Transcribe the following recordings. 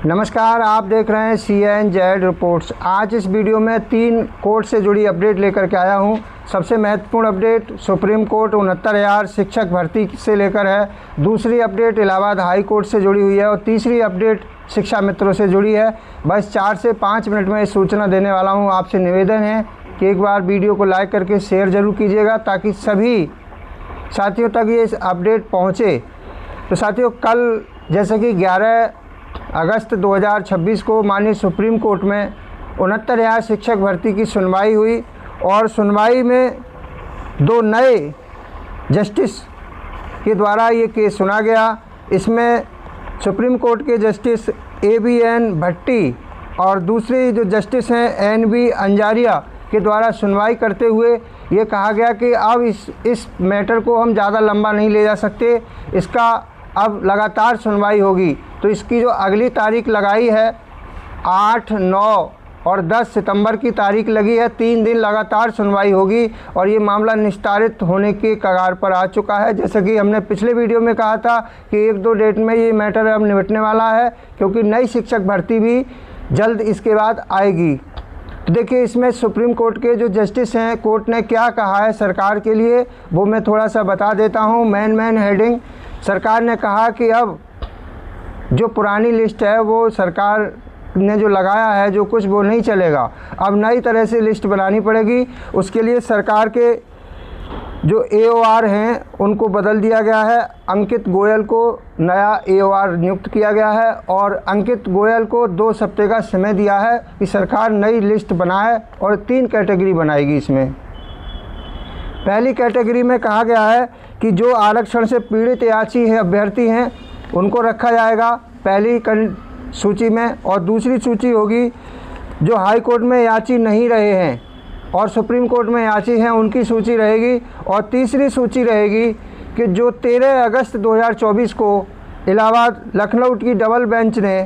नमस्कार, आप देख रहे हैं CNZ रिपोर्ट्स। आज इस वीडियो में 3 कोर्ट से जुड़ी अपडेट लेकर के आया हूं। सबसे महत्वपूर्ण अपडेट सुप्रीम कोर्ट 69,000 शिक्षक भर्ती से लेकर है। दूसरी अपडेट इलाहाबाद हाई कोर्ट से जुड़ी हुई है और तीसरी अपडेट शिक्षा मित्रों से जुड़ी है। बस 4 से 5 मिनट में सूचना देने वाला हूँ। आपसे निवेदन है कि एक बार वीडियो को लाइक करके शेयर ज़रूर कीजिएगा ताकि सभी साथियों तक ये अपडेट पहुँचे। तो साथियों, कल जैसे कि 11 अगस्त 2026 को माननीय सुप्रीम कोर्ट में 69,000 शिक्षक भर्ती की सुनवाई हुई और सुनवाई में 2 नए जस्टिस के द्वारा ये केस सुना गया। इसमें सुप्रीम कोर्ट के जस्टिस ABN भट्टी और दूसरे जो जस्टिस हैं NB अंजारिया के द्वारा सुनवाई करते हुए ये कहा गया कि अब इस मैटर को हम ज़्यादा लंबा नहीं ले जा सकते, इसका अब लगातार सुनवाई होगी। तो इसकी जो अगली तारीख लगाई है 8, 9 और 10 सितंबर की तारीख लगी है। 3 दिन लगातार सुनवाई होगी और ये मामला निस्तारित होने के कगार पर आ चुका है। जैसे कि हमने पिछले वीडियो में कहा था कि 1-2 डेट में ये मैटर अब निपटने वाला है, क्योंकि नई शिक्षक भर्ती भी जल्द इसके बाद आएगी। तो देखिए, इसमें सुप्रीम कोर्ट के जो जस्टिस हैं, कोर्ट ने क्या कहा है सरकार के लिए, वो मैं थोड़ा सा बता देता हूँ। मेन हेडिंग, सरकार ने कहा कि अब जो पुरानी लिस्ट है वो सरकार ने जो लगाया है जो कुछ, वो नहीं चलेगा। अब नई तरह से लिस्ट बनानी पड़ेगी। उसके लिए सरकार के जो AOR हैं उनको बदल दिया गया है। अंकित गोयल को नया AOR नियुक्त किया गया है और अंकित गोयल को 2 हफ्ते का समय दिया है कि सरकार नई लिस्ट बनाए और 3 कैटेगरी बनाएगी। इसमें पहली कैटेगरी में कहा गया है कि जो आरक्षण से पीड़ित याची है अभ्यर्थी हैं उनको रखा जाएगा पहली सूची में, और दूसरी सूची होगी जो हाई कोर्ट में याची नहीं रहे हैं और सुप्रीम कोर्ट में याची हैं, उनकी सूची रहेगी। और तीसरी सूची रहेगी कि जो 13 अगस्त 2024 को इलाहाबाद लखनऊ की डबल बेंच ने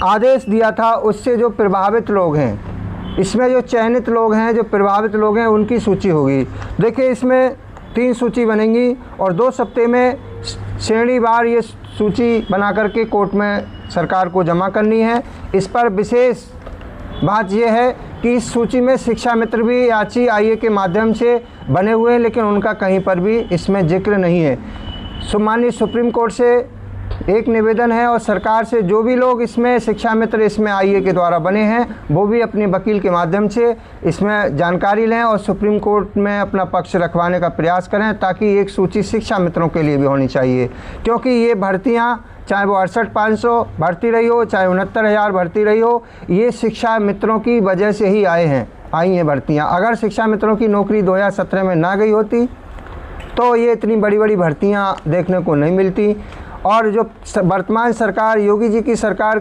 आदेश दिया था, उससे जो प्रभावित लोग हैं, इसमें जो चयनित लोग हैं, जो प्रभावित लोग हैं, उनकी सूची होगी। देखिए, इसमें 3 सूची बनेंगी और 2 हफ्ते में श्रेणीवार ये सूची बना करके कोर्ट में सरकार को जमा करनी है। इस पर विशेष बात यह है कि इस सूची में शिक्षा मित्र भी याची IA के माध्यम से बने हुए हैं, लेकिन उनका कहीं पर भी इसमें जिक्र नहीं है। माननीय सुप्रीम कोर्ट से एक निवेदन है और सरकार से, जो भी लोग इसमें शिक्षा मित्र इसमें IA के द्वारा बने हैं वो भी अपने वकील के माध्यम से इसमें जानकारी लें और सुप्रीम कोर्ट में अपना पक्ष रखवाने का प्रयास करें, ताकि एक सूची शिक्षा मित्रों के लिए भी होनी चाहिए। क्योंकि ये भर्तियाँ, चाहे वो 68,500 भर्ती रही हो, चाहे 69,000 भर्ती रही हो, ये शिक्षा मित्रों की वजह से ही आई हैं भर्तियाँ। अगर शिक्षा मित्रों की नौकरी 2017 में ना गई होती तो ये इतनी बड़ी भर्तियाँ देखने को नहीं मिलती। और जो वर्तमान सरकार, योगी जी की सरकार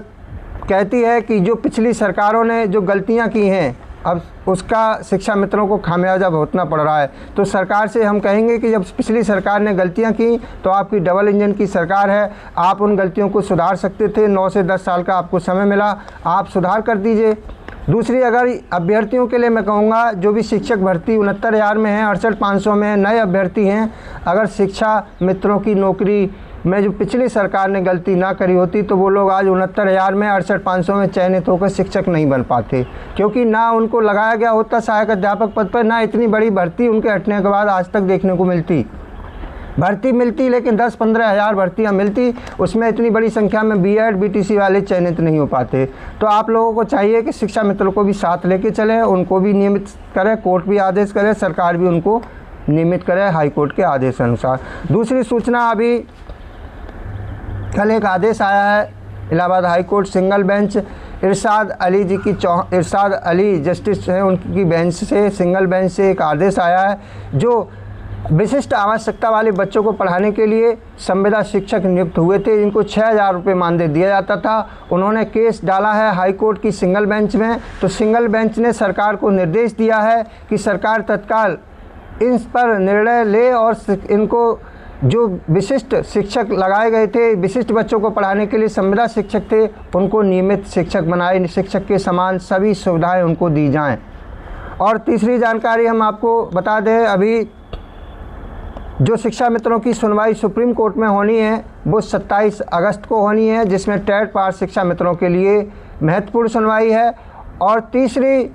कहती है कि जो पिछली सरकारों ने जो गलतियां की हैं, अब उसका शिक्षा मित्रों को खामियाजा भुगतना पड़ रहा है। तो सरकार से हम कहेंगे कि जब पिछली सरकार ने गलतियां की तो आपकी डबल इंजन की सरकार है, आप उन गलतियों को सुधार सकते थे। 9 से 10 साल का आपको समय मिला, आप सुधार कर दीजिए। दूसरी, अगर अभ्यर्थियों के लिए मैं कहूँगा, जो भी शिक्षक भर्ती 69,000 में है, 68,500 में नए अभ्यर्थी हैं, अगर शिक्षा मित्रों की नौकरी में जो पिछली सरकार ने गलती ना करी होती तो वो लोग आज 69,000 में 68,500 में चयनित होकर शिक्षक नहीं बन पाते, क्योंकि ना उनको लगाया गया होता सहायक अध्यापक पद पर, ना इतनी बड़ी भर्ती उनके हटने के बाद आज तक देखने को मिलती। भर्ती मिलती, लेकिन 10-15 हज़ार भर्तियाँ मिलती, उसमें इतनी बड़ी संख्या में BEd BTC वाले चयनित नहीं हो पाते। तो आप लोगों को चाहिए कि शिक्षा मित्रों को भी साथ लेके चलें, उनको भी नियमित करें, कोर्ट भी आदेश करे, सरकार भी उनको नियमित करे हाई कोर्ट के आदेश अनुसार। दूसरी सूचना, अभी कल एक आदेश आया है Allahabad high court single bench Irshad Ali ji की इरशाद अली जस्टिस हैं, उनकी बेंच से, सिंगल बेंच से एक आदेश आया है। जो विशिष्ट आवश्यकता वाले बच्चों को पढ़ाने के लिए संविदा शिक्षक नियुक्त हुए थे, इनको 6,000 रुपये मानदेय दिया जाता था, उन्होंने केस डाला है हाई कोर्ट की सिंगल बेंच में। तो सिंगल बेंच ने सरकार को निर्देश दिया है कि सरकार तत्काल इन पर निर्णय ले और इनको जो विशिष्ट शिक्षक लगाए गए थे, विशिष्ट बच्चों को पढ़ाने के लिए संविदा शिक्षक थे, उनको नियमित शिक्षक बनाए, शिक्षक के समान सभी सुविधाएं उनको दी जाएं। और तीसरी जानकारी हम आपको बता दें, अभी जो शिक्षा मित्रों की सुनवाई सुप्रीम कोर्ट में होनी है वो 27 अगस्त को होनी है, जिसमें टेट पार शिक्षा मित्रों के लिए महत्वपूर्ण सुनवाई है। और तीसरी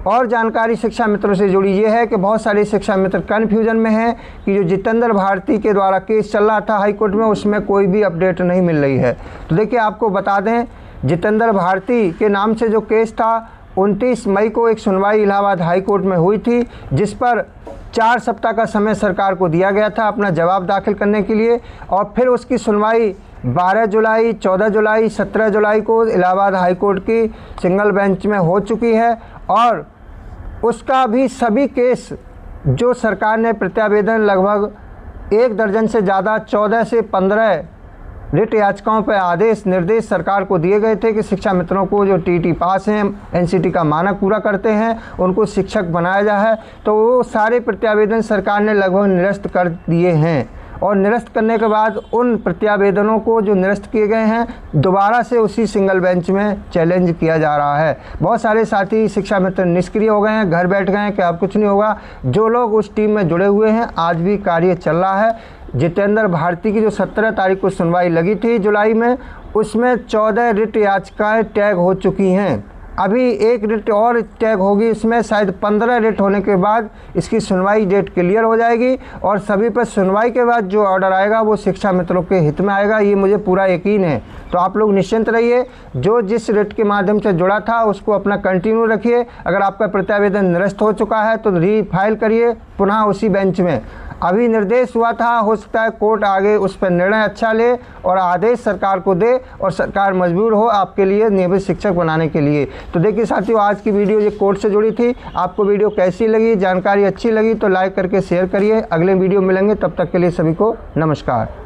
और जानकारी शिक्षा मित्रों से जुड़ी ये है कि बहुत सारे शिक्षा मित्र कन्फ्यूजन में हैं कि जो जितेंद्र भारती के द्वारा केस चल रहा था हाई कोर्ट में, उसमें कोई भी अपडेट नहीं मिल रही है। तो देखिए, आपको बता दें, जितेंद्र भारती के नाम से जो केस था 29 मई को एक सुनवाई इलाहाबाद हाई कोर्ट में हुई थी, जिस पर 4 सप्ताह का समय सरकार को दिया गया था अपना जवाब दाखिल करने के लिए। और फिर उसकी सुनवाई 12 जुलाई, 14 जुलाई, 17 जुलाई को इलाहाबाद हाई कोर्ट की सिंगल बेंच में हो चुकी है। और उसका भी सभी केस जो सरकार ने प्रत्यावेदन लगभग 1 दर्जन से ज़्यादा 14 से 15 रिट याचिकाओं पर आदेश निर्देश सरकार को दिए गए थे कि शिक्षा मित्रों को जो टीटी पास हैं, एनसीटी का मानक पूरा करते हैं, उनको शिक्षक बनाया जाए। तो वो सारे प्रत्यावेदन सरकार ने लगभग निरस्त कर दिए हैं। और निरस्त करने के बाद उन प्रत्यावेदनों को जो निरस्त किए गए हैं दोबारा से उसी सिंगल बेंच में चैलेंज किया जा रहा है। बहुत सारे साथी शिक्षा मित्र निष्क्रिय हो गए हैं, घर बैठ गए हैं कि अब कुछ नहीं होगा। जो लोग उस टीम में जुड़े हुए हैं, आज भी कार्य चल रहा है। जितेंद्र भारती की जो 17 तारीख को सुनवाई लगी थी जुलाई में, उसमें 14 रिट याचिकाएँ टैग हो चुकी हैं। अभी एक रिट और टैग होगी, इसमें शायद 15 रिट होने के बाद इसकी सुनवाई डेट क्लियर हो जाएगी। और सभी पर सुनवाई के बाद जो ऑर्डर आएगा वो शिक्षा मित्रों के हित में आएगा, ये मुझे पूरा यकीन है। तो आप लोग निश्चिंत रहिए, जो जिस रिट के माध्यम से जुड़ा था उसको अपना कंटिन्यू रखिए। अगर आपका प्रत्यावेदन निरस्त हो चुका है तो रीफाइल करिए पुनः उसी बेंच में। अभी निर्देश हुआ था, हो सकता है कोर्ट आगे उस पर निर्णय अच्छा ले और आदेश सरकार को दे और सरकार मजबूर हो आपके लिए नियमित शिक्षक बनाने के लिए। तो देखिए साथियों, आज की वीडियो ये कोर्ट से जुड़ी थी। आपको वीडियो कैसी लगी, जानकारी अच्छी लगी तो लाइक करके शेयर करिए। अगले वीडियो मिलेंगे, तब तक के लिए सभी को नमस्कार।